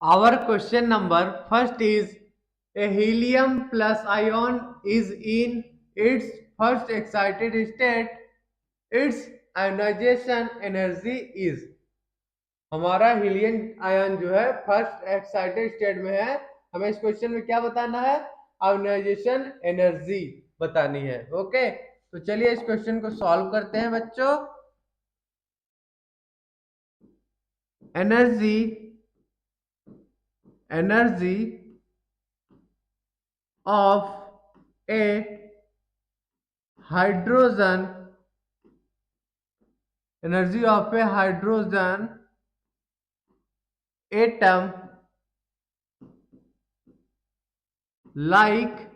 Our question number first is a helium plus ion is in its first excited state. Its ionization energy is। हमारा helium ion जो है first excited state में है। हमें इस question में क्या बताना है? आयोनाइजेशन एनर्जी बतानी है। ओके, तो चलिए इस क्वेश्चन को सॉल्व करते हैं बच्चों। Energy energy of a hydrogen atom like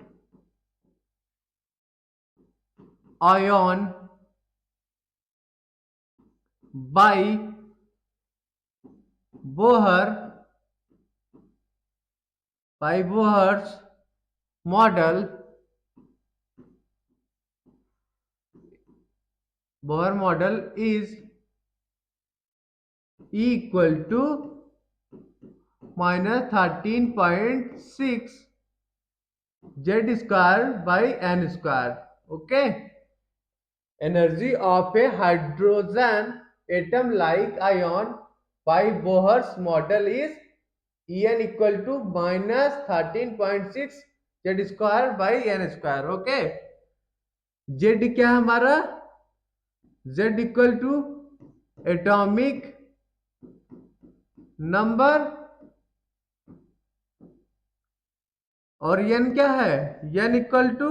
ion by Bohr's model is equal to minus 13.6 z square by n square. Okay, energy of a hydrogen atom like ion by Bohr's model is En equal to minus 13.6 z square by n square. Okay, z क्या है हमारा? z equal to atomic number और n क्या है? n equal to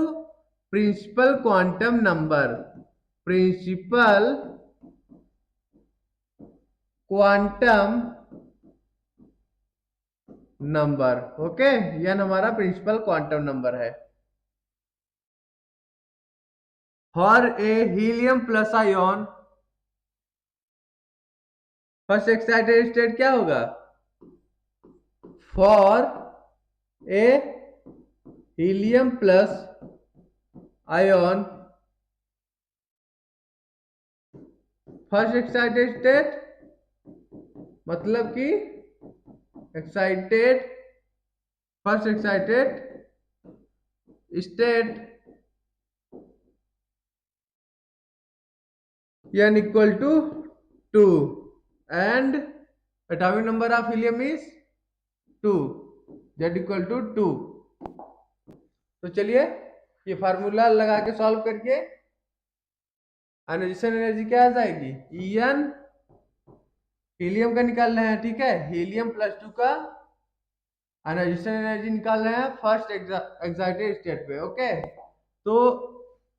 principal quantum number. Principal quantum number. Okay, n हमारा principal quantum number है। For a helium plus ion first excited state क्या होगा? For a helium plus ion first excited state मतलब कि excited first excited state n equal to 2 and atomic number of helium is 2, z equal to 2। तो चलिए ये formula लगा के solve करके आयोनाइजेशन एनर्जी क्या आ जाएगी? En हीलियम का निकाल रहे हैं, ठीक है, हीलियम प्लस 2 का आयोनाइजेशन एनर्जी निकाल रहे हैं फर्स्ट एक्साइटेड स्टेट पे। ओके, तो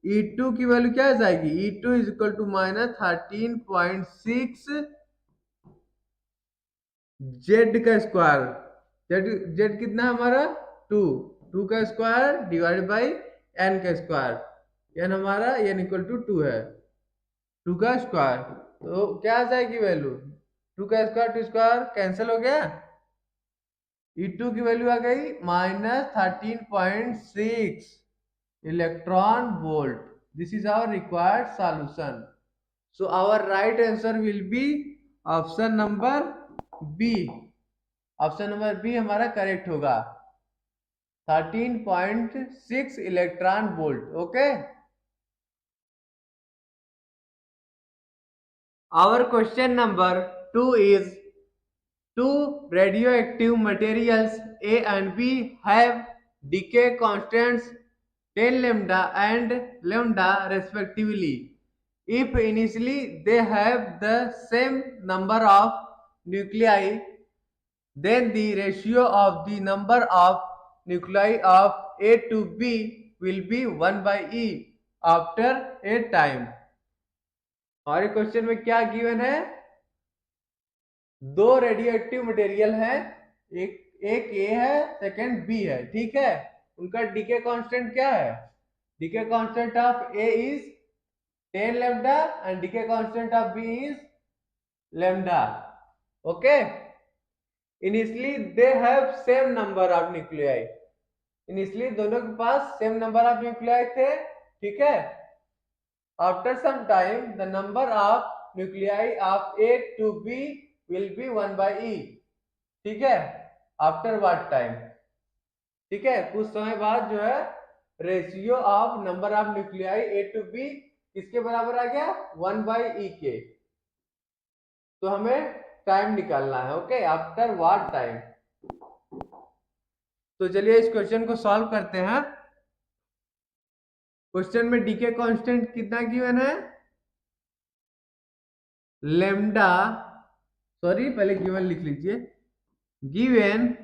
E2 की वैल्यू क्या आ जाएगी? E2 is equal to minus 13.6 Z का स्क्वायर। जेड कितना है हमारा? 2 का स्क्वायर डिवाइड बाई एन का स्क्वायर। एन हमारा एन इक्वल टू 2 है, 2 का स्क्वायर। तो क्या आ जाएगी वैल्यू? 2 का स्क्वायर 2 स्क्वायर कैंसिल हो गया। E2 की वैल्यू आ गई minus 13.6 electron volt. This is our required solution. So our right answer will be option number B। Option number B हमारा करेक्ट होगा, 13.6 electron volt. Okay, our question number 2 is two radioactive materials A and B have decay constants 10 lambda and lambda respectively. If initially they have the same number of nuclei, then the ratio of the number of nuclei of A to B will be 1 by E after a time। हमारे question में क्या given है? दो radio active material है, एक ए है, second B है, ठीक है। उनका डीके कांस्टेंट क्या है? Decay constant of A is 10 lambda and decay constant of B is lambda. Okay, initially they have same number of nuclei. Initially दोनों के पास सेम नंबर ऑफ न्यूक्लियाई थे, ठीक है। After some time the number of nuclei of A to B will be 1 by E, ठीक है। After what time, ठीक है, कुछ समय बाद जो है ratio of number of nuclei A to B किसके बराबर आ गया, 1/e के। तो हमें टाइम निकालना है, ओके, आफ्टर व्हाट टाइम। तो चलिए इस क्वेश्चन को सॉल्व करते हैं। क्वेश्चन में डीके कांस्टेंट कितना गिवन है, लेमडा, सॉरी पहले गिवन लिख लीजिए, given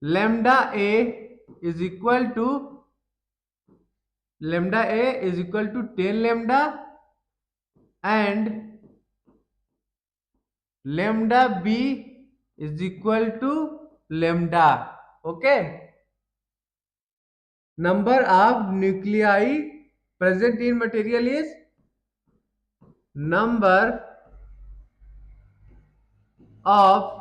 lambda A is equal to 10 lambda and lambda B is equal to lambda, okay. Number of nuclei present in material is number of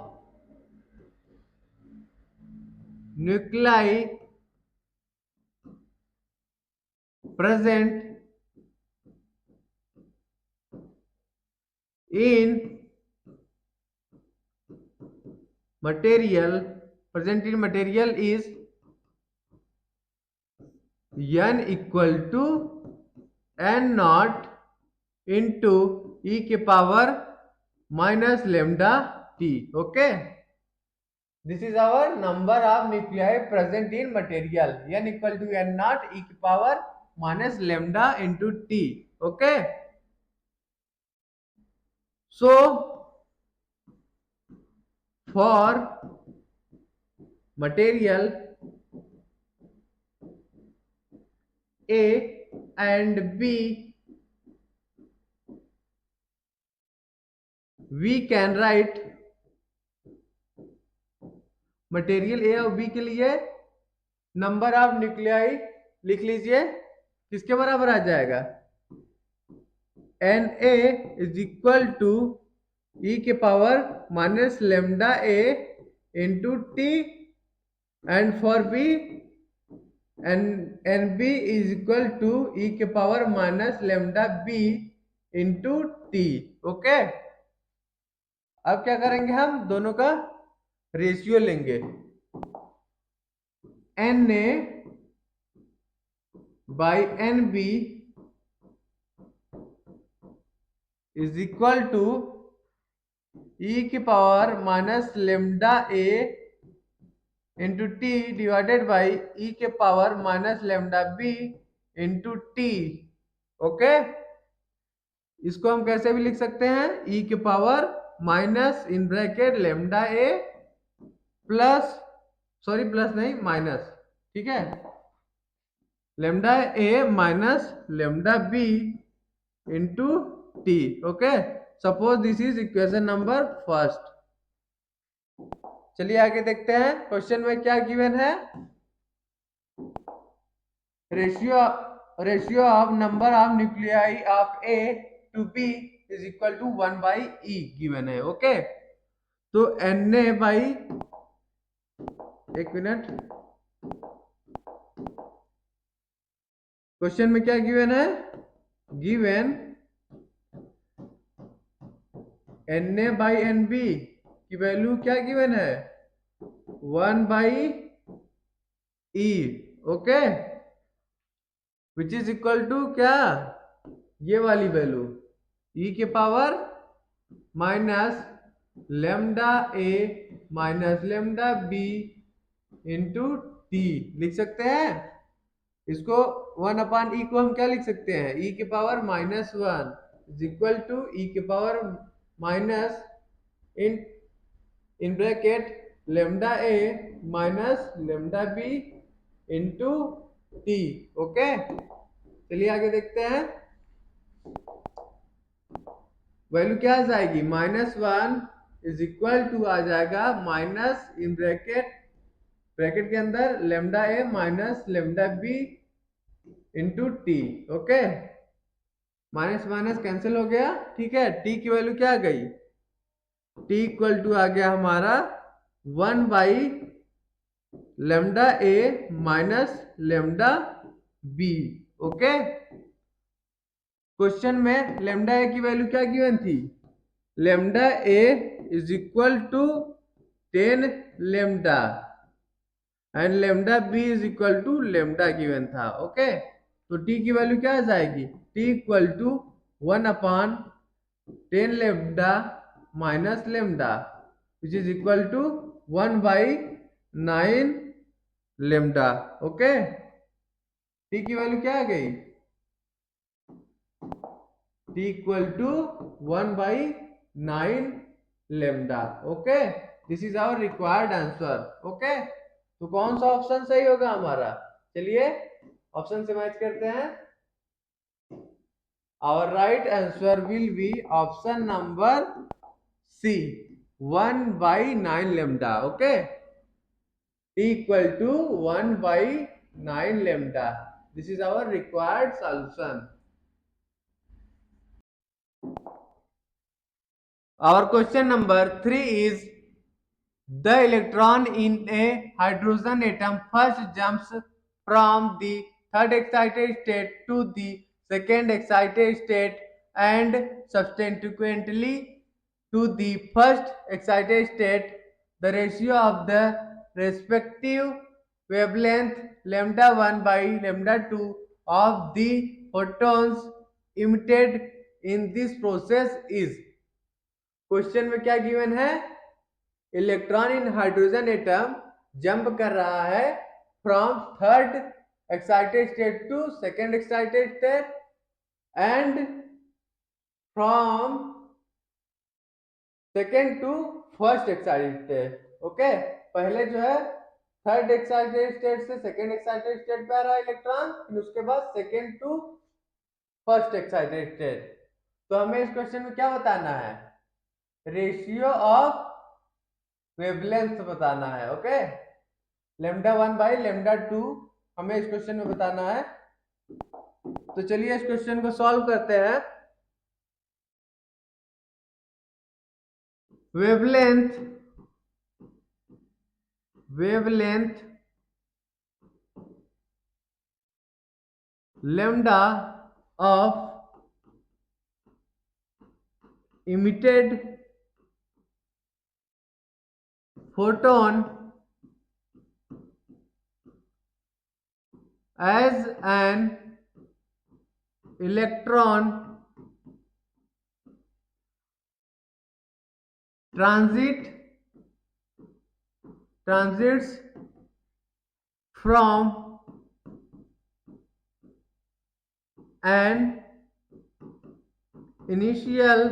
nuclei present in material is n equal to n naught into e के power minus lambda t, okay. This is our number of nuclei present in material, n equal to n naught e की power minus lambda into t, okay. So for material A and B, we can write material A और B के लिए number of nuclei लिख लीजिए, किसके बराबर आ जाएगा, N A is equal to e के power minus lambda A into t, and for B N B is equal to e के power minus lambda B into t, okay. अब क्या करेंगे, हम दोनों का रेशियो लेंगे, N A by N B is equal to e की power minus lambda A into t divided by e के power minus lambda B into t, okay. इसको हम कैसे भी लिख सकते हैं, ई के power minus in bracket lambda A plus, sorry plus नहीं माइनस, ठीक है, lambda A minus lambda B into t, okay. Suppose this is equation number first. चलिए आगे देखते हैं, क्वेश्चन में क्या गिवन है, ratio of number of nuclei of A to B is equal to 1/e given है, ओके। तो Na by, एक मिनट, क्वेश्चन में क्या गिवन है, given Na by N B की वैल्यू क्या गिवन है, 1/e, okay, which is equal to क्या, ये वाली वैल्यू e के power minus lambda A minus lambda B into t लिख सकते हैं। इसको 1/e को हम क्या लिख सकते हैं, e के power -1 is equal to e के power minus in bracket lambda A minus lambda B into t, okay. चलिए आगे देखते हैं, वैल्यू क्या आ जाएगी, -1 इज इक्वल टू आ जाएगा माइनस इन ब्रैकेट के अंदर lambda A minus lambda B into t, okay. Minus minus cancel हो गया, ठीक है, टी की वैल्यू क्या आ गई, टी इक्वल टू आ गया हमारा 1/, lambda A minus lambda B, okay. Question में लेमडा ए की वैल्यू क्या गिवन थी, lambda A is equal to 10 lambda and lambda B is equal to lambda given था. ओके, तो टी की वैल्यू क्या आ जाएगी? T equal to 1/10 lambda minus lambda which is equal to 1/9 lambda. Okay, t की value क्या आ गई? T equal to 1/9 lambda. Okay, this is our required answer. Okay, तो कौन सा ऑप्शन सही होगा हमारा? चलिए ऑप्शन से मैच करते हैं. Our right answer will be option number C, 1/9 lambda. Okay, t equal to 1/9 lambda. This is our required solution. Our question number 3 is the electron in a hydrogen atom first jumps from the third excited state to the second excited state and subsequently to the first excited state. The ratio of the respective wavelength lambda 1 by lambda 2 of the photons emitted in this process is. Question में क्या given है? Electron in hydrogen atom jump कर रहा है from third excited state to second excited state and from second to first excited state. Okay, पहले जो है third excited state से सेकेंड एक्साइटेड स्टेट पे आ रहा है इलेक्ट्रॉन, फिर उसके बाद second to first excited state. तो हमें इस क्वेश्चन में क्या बताना है? रेशियो ऑफ वेवलेंथ बताना है. ओके, लेमडा 1 बाई लेमडा 2 हमें इस क्वेश्चन में बताना है. तो चलिए इस क्वेश्चन को सॉल्व करते हैं. Wavelength lambda of emitted photon as an electron transits from an initial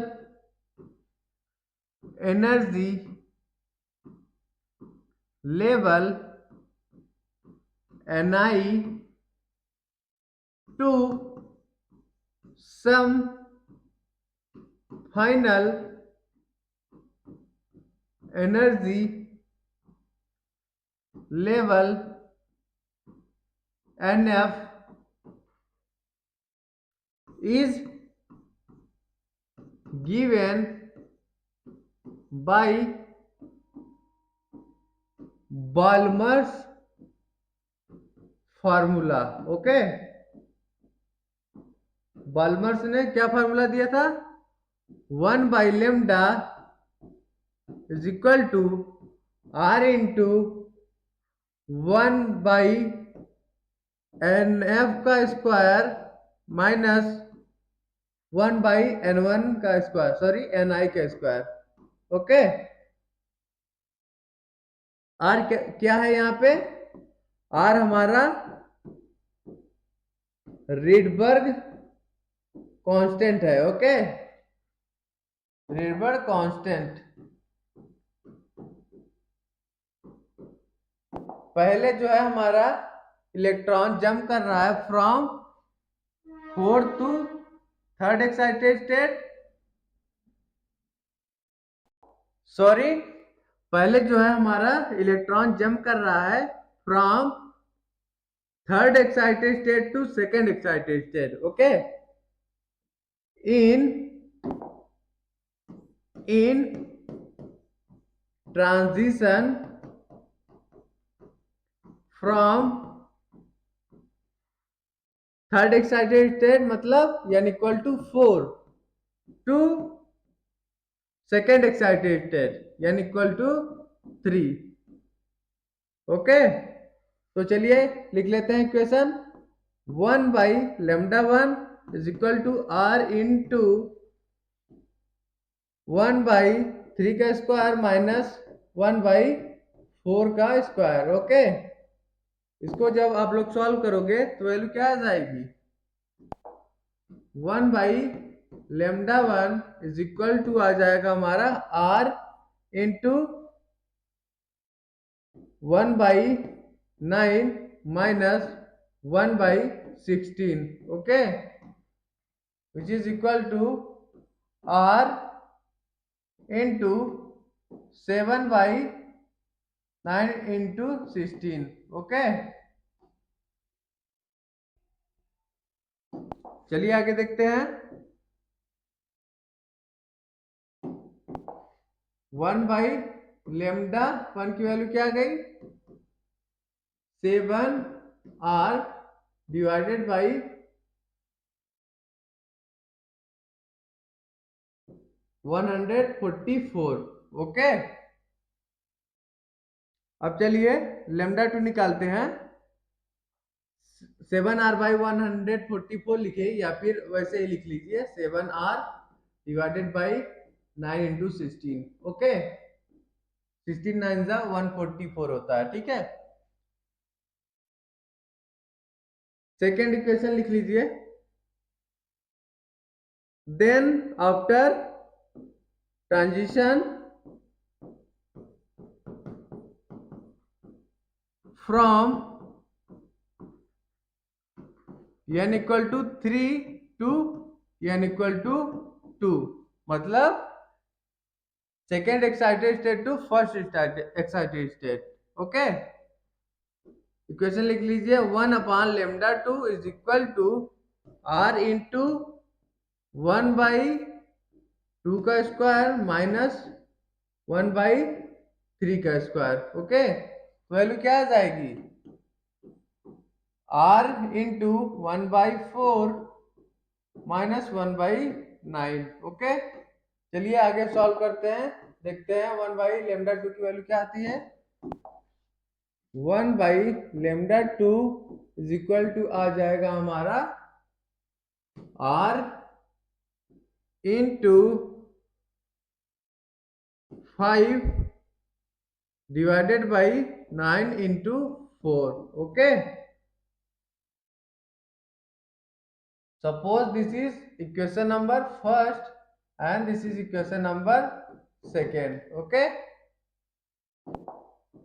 energy level Ni to some final energy level Nf is given by Balmer's formula. Okay, Balmer's ने क्या फार्मूला दिया था? 1 by lambda is equal to R into 1 by n f का square minus 1 by n one का square, sorry n i का square. Okay, are क्या है यहाँ पे? आर हमारा रिडबर्ग कांस्टेंट है. Okay, Rydberg constant. पहले जो है हमारा इलेक्ट्रॉन जंप कर रहा है from fourth to third excited state. Sorry, पहले जो है हमारा इलेक्ट्रॉन जंप कर रहा है from third excited state to second excited state. Okay, in transition from third excited state मतलब यानी equal to 4 to second excited state यानी इक्वल टू 3। ओके, तो चलिए लिख लेते हैं equation. 1/λ1 is equal to r into 1/3 का स्क्वायर माइनस 1/4 का स्क्वायर। ओके, इसको जब आप लोग सॉल्व करोगे तो वैल्यू क्या आ जाएगी? 1/λ1 इज इक्वल टू आ जाएगा हमारा r into 1/9 minus 1/16। Okay, which is equal to r into 7/9 into 16। Okay, चलिए आगे देखते हैं। 1/λ1 की वैल्यू क्या आ गई? 7r divided by 144। ओके, अब चलिए λ2 निकालते हैं। 7r/144 लिखे या फिर वैसे ही लिख लीजिए 7r divided by 9 into 16। Okay, 16 9 जा 144 होता है। ठीक है, सेकेंड इक्वेशन लिख लीजिए। Then after transition from n equal to 3 to n equal to 2, मतलब second excited state to first excited state. Okay, equation लिख लीजिए। 1/λ2 is equal to r into 1/2 का स्क्वायर माइनस 1/3 का स्क्वायर। ओके, वैल्यू क्या आ जाएगी? r into 1/4 minus 1/9। ओके, चलिए आगे सॉल्व करते हैं, देखते हैं 1/λ2 की वैल्यू क्या आती है। 1/λ2 इज इक्वल टू आ जाएगा हमारा r into 5 divided by 9 into 4। Okay, suppose this is equation number first and this is equation number second. Okay,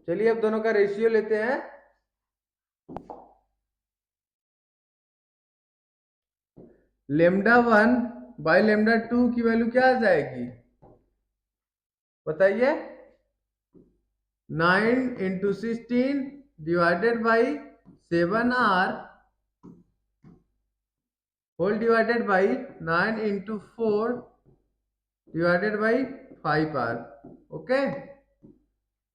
चलिए अब दोनों का रेशियो लेते हैं। λ1/λ2 की वैल्यू क्या आ जाएगी? बताइए। 9 into 16 divided by 7r whole divided by 9 into 4 divided by 5r। Okay,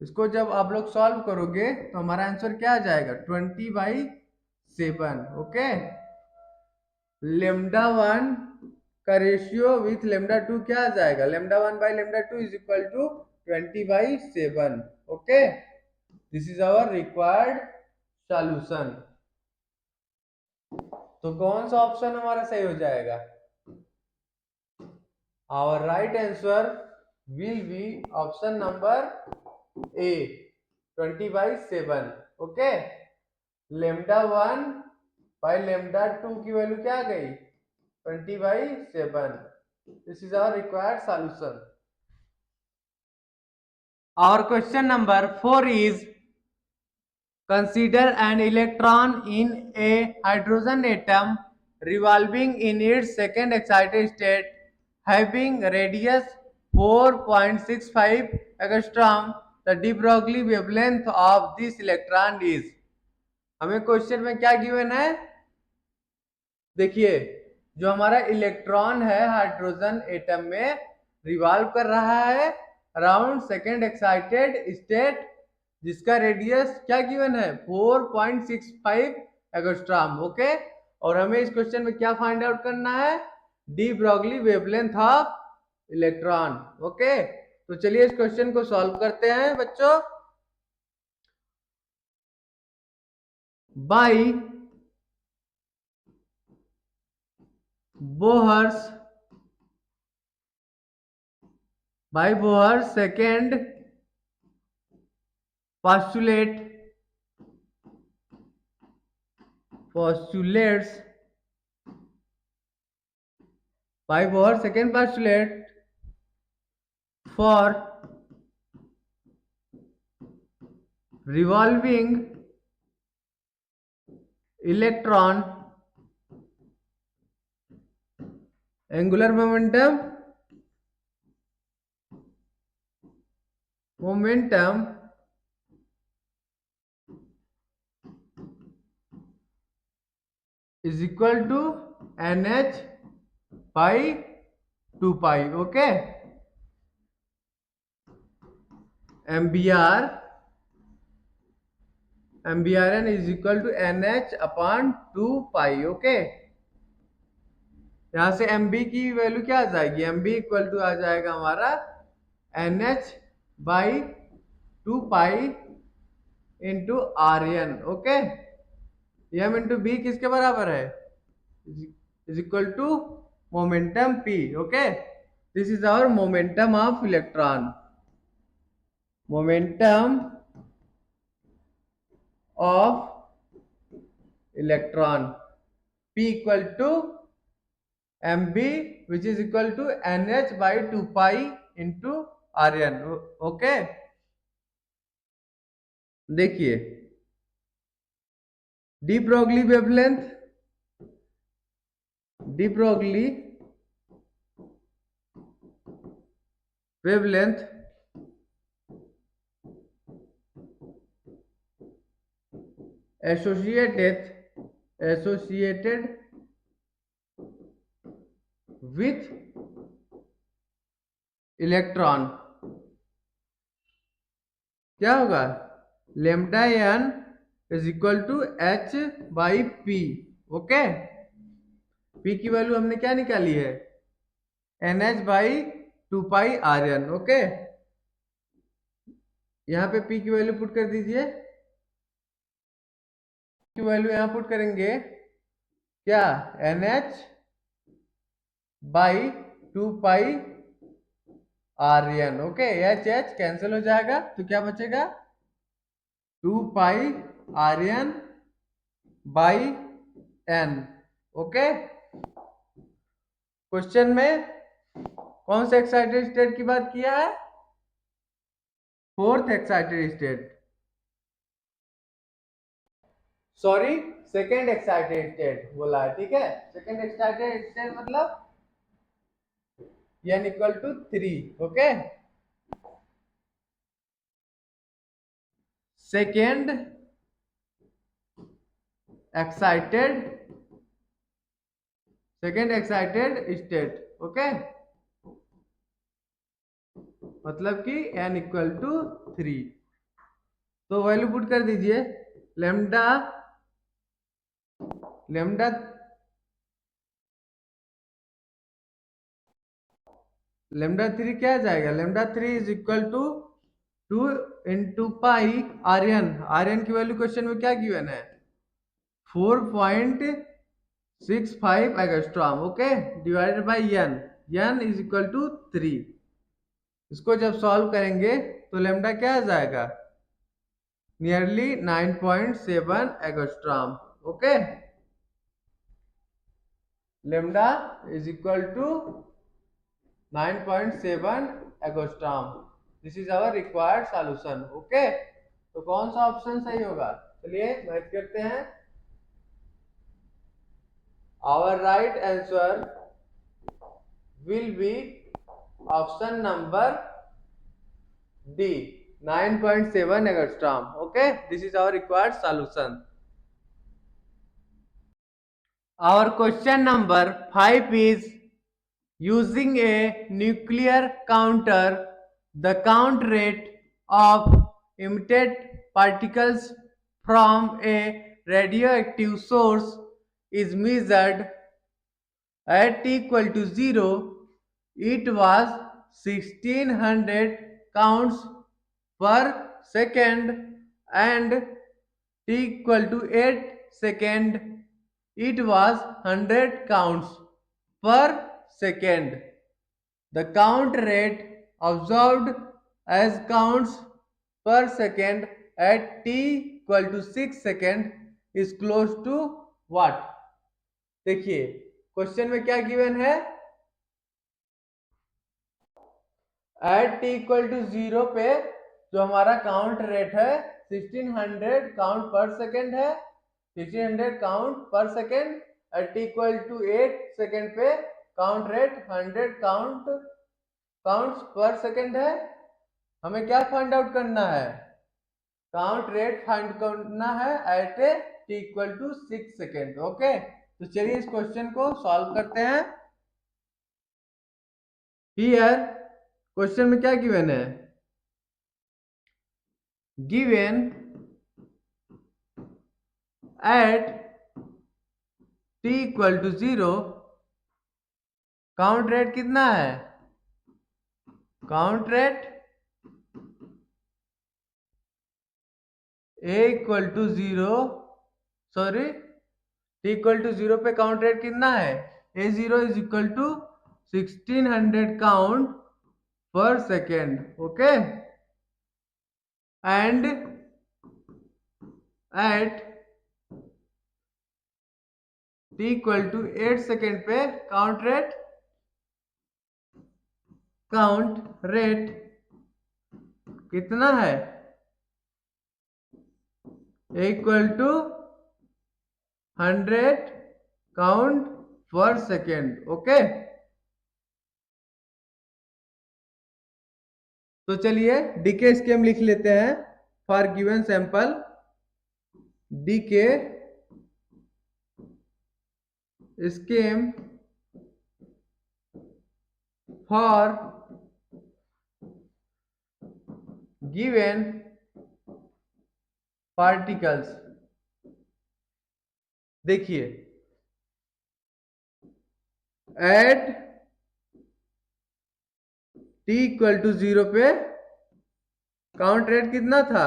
इसको जब आप लोग सॉल्व करोगे तो हमारा आंसर क्या आ जाएगा? 20/7। ओके, λ1 का रेशियो विथ λ2 क्या आ जाएगा? λ1/λ2 is equal to 20/7। Okay, this is our required solution. तो कौन सा ऑप्शन हमारा सही हो जाएगा? Our right answer will be option number A, 20/7। Okay, λ1/λ2 की वैल्यू क्या आ गई? 20/7। This is our required solution. Our question number 4 is: consider an electron in a hydrogen atom revolving in its second excited state having radius 4.65 angstrom. The de Broglie wavelength of this electron is। हमें question में क्या given है? देखिए, जो हमारा electron है hydrogen atom में revolve कर रहा है अराउंड सेकेंड एक्साइटेड स्टेट, जिसका रेडियस क्या गिवन है? 4.65 एंगस्ट्रॉम। ओके, और हमें इस क्वेश्चन में क्या फाइंड आउट करना है? De Broglie wavelength of electron. Okay, तो चलिए इस क्वेश्चन को सॉल्व करते हैं बच्चों। By Bohr's second postulates by Bohr's second postulate for revolving electron angular momentum is equal to nh by 2 pi. Okay, MBRN is equal to nh upon 2 pi. Okay, यहां से MB की value क्या आ जाएगी, MB equal to आ जाएगा हमारा NH by 2 pi into RN। Okay, M into B किसके बराबर है, is equal to momentum P। Okay, this is our momentum of electron. Momentum of electron P equal to MB which is equal to NH by 2 pi into RN। Okay, देखिए de Broglie wavelength associated with electron क्या होगा, lambda n is equal to h by p. Okay, p की value हमने क्या निकाली है, n h by 2 pi r n. Okay, यहाँ पे पी की वैल्यू पुट कर दीजिए, की वैल्यू यहाँ पुट करेंगे क्या, n h by 2 pi r n. Okay, h h cancel हो जाएगा तो क्या बचेगा, 2 pi r n by n. Okay, question में कौन से एक्साइटेड स्टेट की बात किया है, fourth excited state, sorry second excited state बोला है। ठीक है, सेकेंड एक्साइटेड स्टेट मतलब n equal to 3। Okay, second excited state. Okay, मतलब कि n इक्वल टू 3, तो वैल्यू पुट कर दीजिए, लेमडा लेमडा लेमडा 3 क्या आ जाएगा, lambda 3 is equal to 2 into pi r n की वैल्यू क्वेश्चन में क्या गिवन है, 4.65 angstrom. Okay, divided by n is equal to 3। इसको जब सॉल्व करेंगे तो लेमडा क्या आ जाएगा, nearly 9.7 angstrom. Okay, lambda is equal to 9.7 angstrom. This is our required solution. Okay, तो कौन सा ऑप्शन सही होगा, चलिए मैच करते हैं। Our right answer will be option number D, 9.7 angstrom. Okay, this is our required solution. Our question number 5 is, using a nuclear counter, the count rate of emitted particles from a radioactive source is measured at t equal to 0 it was 1600 counts per second and t equal to 8 second it was 100 counts per second. The count rate observed as counts per second at t equal to 6 second is close to what? देखिए question में क्या given है, eight t equal to 0 पे जो हमारा count rate है 1600 count per second है, 1600 count per second, at t equal to 8 second पे count rate 100 counts per second है। हमें क्या फाइंड आउट करना है, काउंट रेट फाइंड करना है at a t equal to 6 second. Okay, तो चलिए इस क्वेश्चन को सॉल्व करते हैं। हियर क्वेश्चन में क्या गिवन है, given at t equal to 0 count rate कितना है, count rate a equal to 0 sorry t equal to 0 पे काउंट रेट कितना है, a0 is equal to 1600 count per second. Okay, and at t equal to 8 second पे count rate कितना है, equal to 100 count per second. Okay, तो चलिए decay scheme लिख लेते हैं for given sample. Decay scheme for given particles. देखिए eight t equal to 0 पे काउंट रेट कितना था,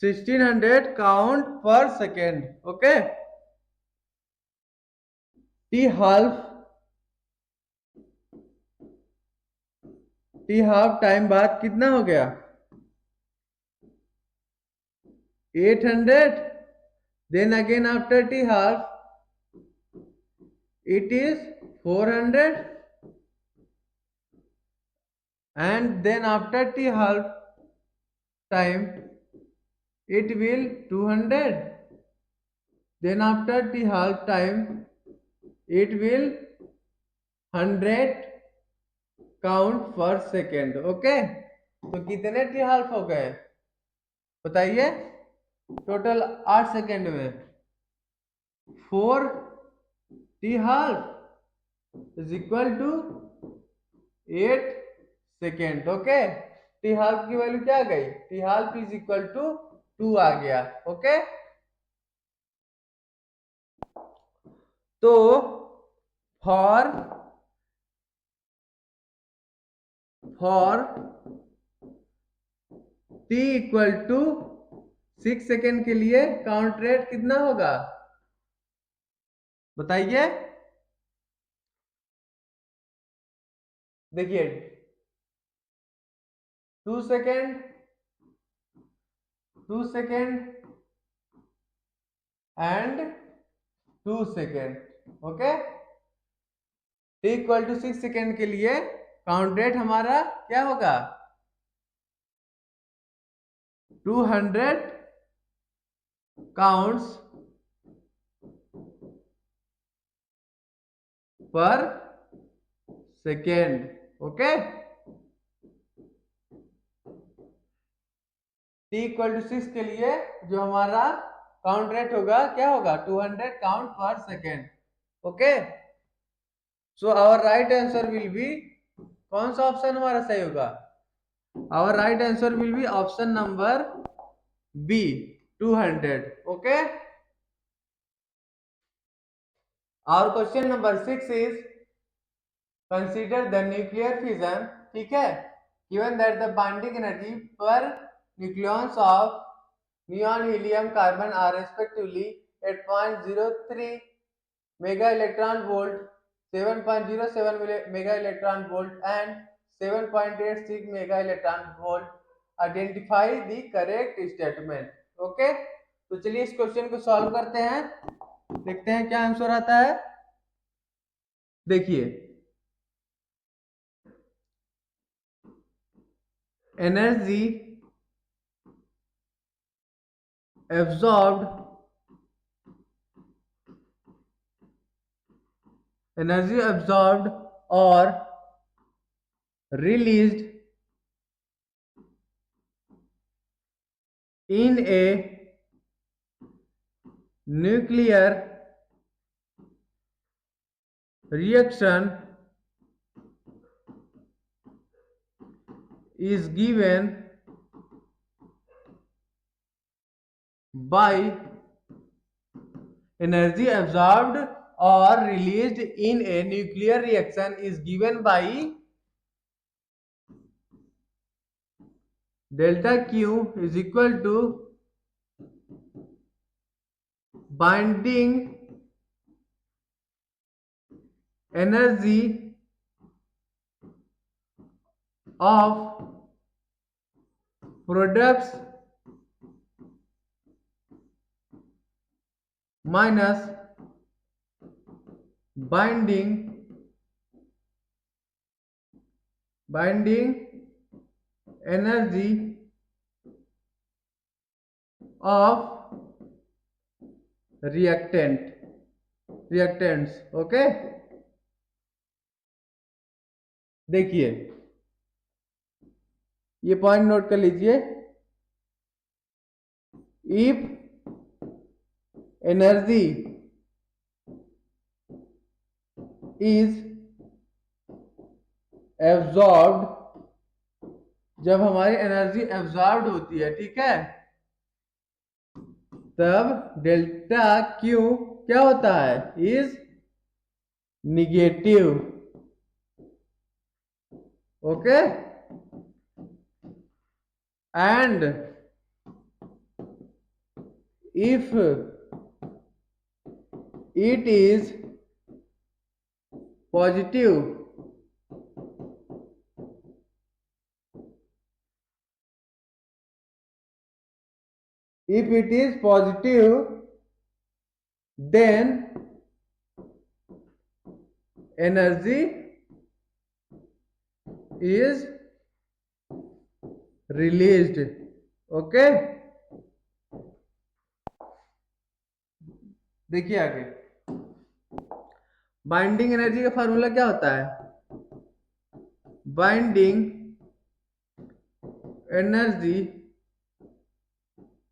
1600 count per second. Okay, t half time बाद कितना हो गया, 800, then again after t half it is 400, and then after t half time it will 200, then after t half time it will 100 count per second. Okay, तो कितने T half हो गए बताइए, total 8 second में 4 t half is equal to 8 second. Okay, t half की value क्या आ गई, t half is equal to 2 आ गया। ओके, तो for t equal to 6 second के लिए काउंट रेट कितना होगा बताइए। देखिए 2 second 2 second and 2 second. Okay, t equal to 6 second के लिए काउंट रेट हमारा क्या होगा, 200 counts per second. Okay, t equal to 6 के लिए जो हमारा काउंट रेट होगा क्या होगा, 200 count per second. Okay, so our right answer will be, कौन सा ऑप्शन हमारा सही होगा, our right answer will be option number B 200। Okay, our question number 6 is consider the nuclear fission, ठीक है, given that the binding energy per nucleons of neon helium carbon are respectively 8.03 mega electron volt, 7.07 mega electron volt and 7.86 mega electron volt, identify the correct statement. Okay, तो चलिए इस question को solve करते हैं, देखते हैं क्या आंसर आता है। देखिए, energy absorbed or released in a nuclear reaction is given by energy absorbed or released in a nuclear reaction is given by delta Q is equal to binding energy of products minus binding energy of reactants। Okay, देखिए ये point note कर लीजिए। If energy is absorbed, जब हमारी energy absorbed होती है, ठीक है, तब डेल्टा क्यू क्या होता है, is negative. Okay, and if it is positive, if it is positive, then energy is released। Okay, देखिए आगे, बाइंडिंग एनर्जी का फार्मूला क्या होता है, binding energy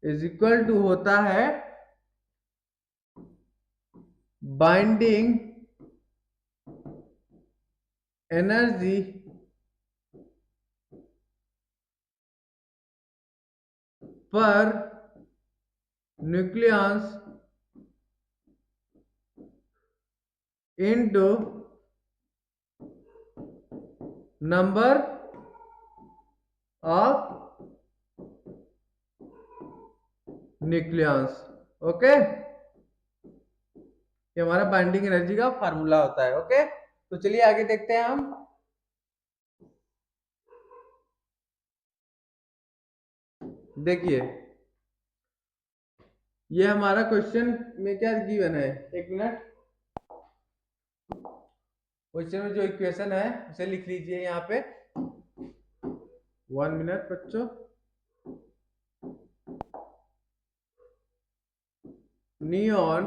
is equal to होता है binding energy per nucleons into number of nucleons. Okay, ये हमारा बाइंडिंग एनर्जी का फार्मूला होता है। ओके, तो चलिए आगे देखते हैं हम। देखिए, ये हमारा क्वेश्चन में क्या गिवन है, एक मिनट, क्वेश्चन में जो इक्वेशन है उसे लिख लीजिए यहाँ पे। 1 मिनट बच्चों। Neon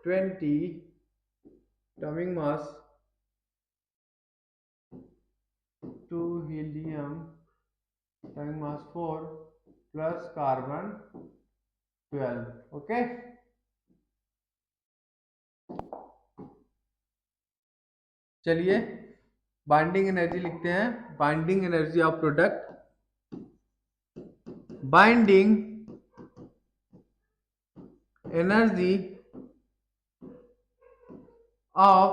20 terming mass 2 helium terming mass 4 plus carbon 12। Okay, चलिए बाइंडिंग एनर्जी लिखते हैं। Binding energy of product, binding energy of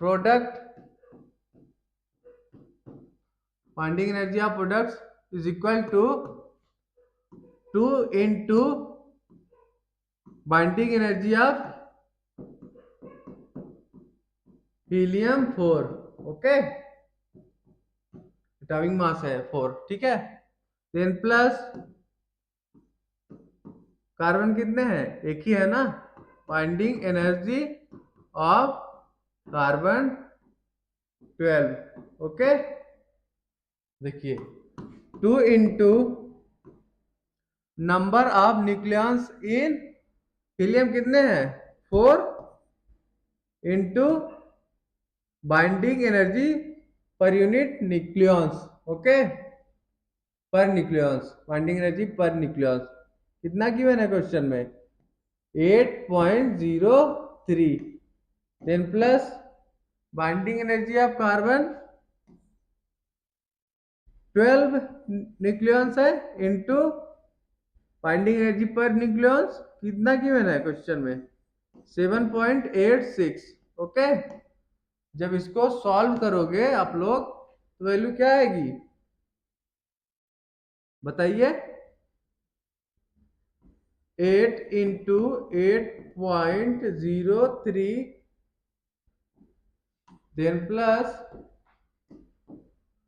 product binding energy of products is equal to 2 into binding energy of helium 4। Okay, atomic mass है 4, ठीक है। Then plus carbon कितने हैं, एक ही है ना, binding energy of carbon 12। Okay, देखिए 2 into number of nucleons in helium कितने हैं 4 into binding energy per unit nucleons. Okay, per nucleons, binding energy per nucleons कितना गिवन है क्वेश्चन में, 8.03। Then plus binding energy of carbon 12 nucleons है into binding energy per nucleons कितना given है question में, 7.86। Okay, जब इसको सॉल्व करोगे आप लोग तो वैल्यू क्या आएगी बताइए, 8 into 8.03 then plus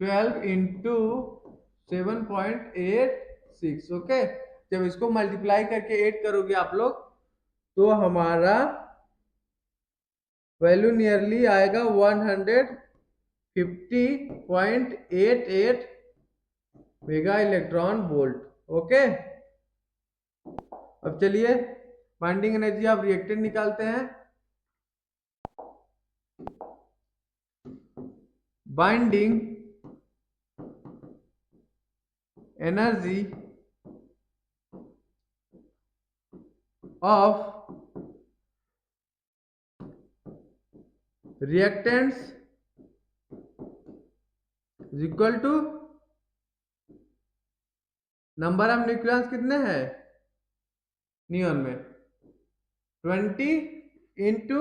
12 into 7.86। Okay, जब इसको मल्टीप्लाई करके 8 करोगे आप लोग तो हमारा वैल्यू नियरली आएगा 150.88 मेगा इलेक्ट्रॉन वोल्ट। ओके, अब चलिए बाइंडिंग एनर्जी ऑफ रिएक्टेंट निकालते हैं। Binding energy of reactants is equal to number of nucleons कितने हैं नियॉन में 20 into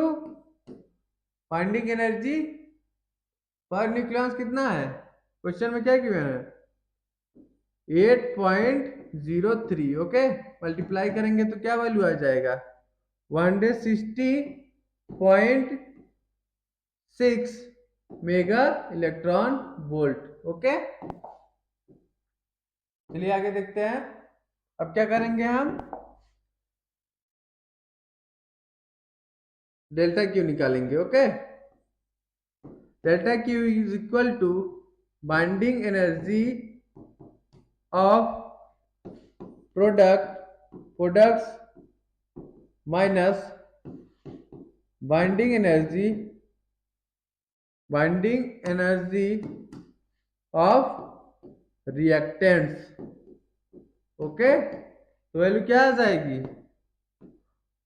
binding energy per nucleons कितना है क्वेश्चन में क्या गिवन है 8.03। ओके, मल्टीप्लाई करेंगे तो क्या वैल्यू आ जाएगा 160.6 मेगा इलेक्ट्रॉन वोल्ट। ओके, चलिए आगे देखते हैं। अब क्या करेंगे हम, डेल्टा क्यू निकालेंगे। Okay, delta Q is equal to binding energy of products minus binding energy of reactants. Okay, तो वैल्यू क्या आ जाएगी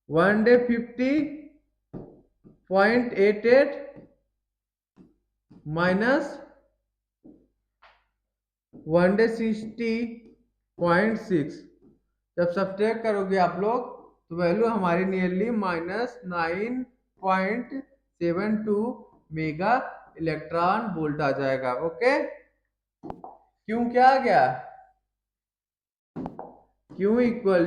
150.88 माइनस 160.6। जब सब्ट्रैक्ट करोगे आप लोग तो वैल्यू हमारी नियरली -9.72 मेगा इलेक्ट्रॉन वोल्ट आ जाएगा। ओके, क्यों क्या आ गया, Q equal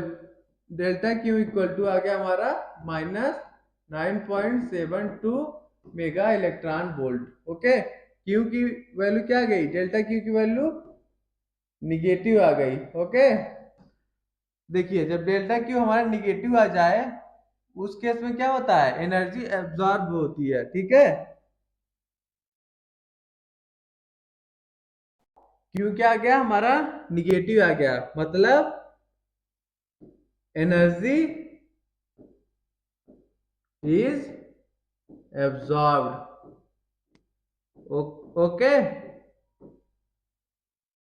delta Q equal to आ गया हमारा -9.72 mega electron volt. Okay, Q की वैल्यू क्या आ गई, डेल्टा क्यू की वैल्यू निगेटिव आ गई। ओके, देखिए जब डेल्टा क्यू हमारा निगेटिव आ जाए उस केस में क्या होता है, एनर्जी एब्जॉर्ब होती है। ठीक है, क्यू क्या आ गया हमारा निगेटिव आ गया, मतलब एनर्जी इज एब्जॉर्ब्ड। ओके,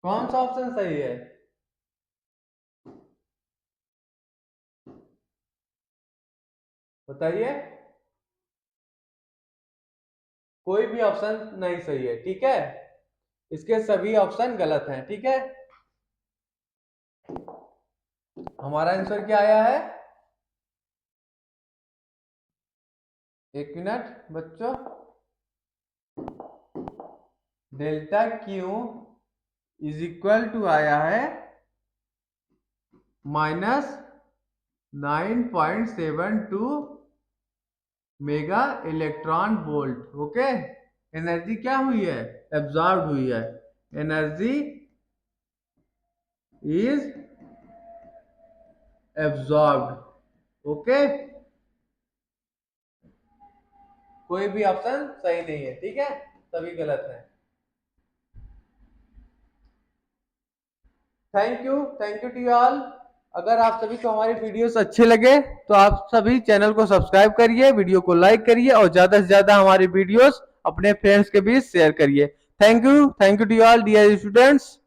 कौन सा ऑप्शन सही है बताइए, कोई भी ऑप्शन नहीं सही है। ठीक है, इसके सभी ऑप्शन गलत हैं। ठीक है, हमारा आंसर क्या आया है, एक मिनट बच्चों, delta Q is equal to आया है -9.72 mega electron volt. Okay, energy क्या हुई है, एब्जॉर्ब हुई है। Energy is absorbed. ओके, कोई भी ऑप्शन सही नहीं है, ठीक है, सभी गलत है। Thank you to you all. अगर आप सभी को हमारी वीडियोस अच्छे लगे तो आप सभी चैनल को सब्सक्राइब करिए, वीडियो को लाइक करिए और ज्यादा से ज्यादा हमारी वीडियोस अपने फ्रेंड्स के बीच शेयर करिए। Thank you to you all dear students.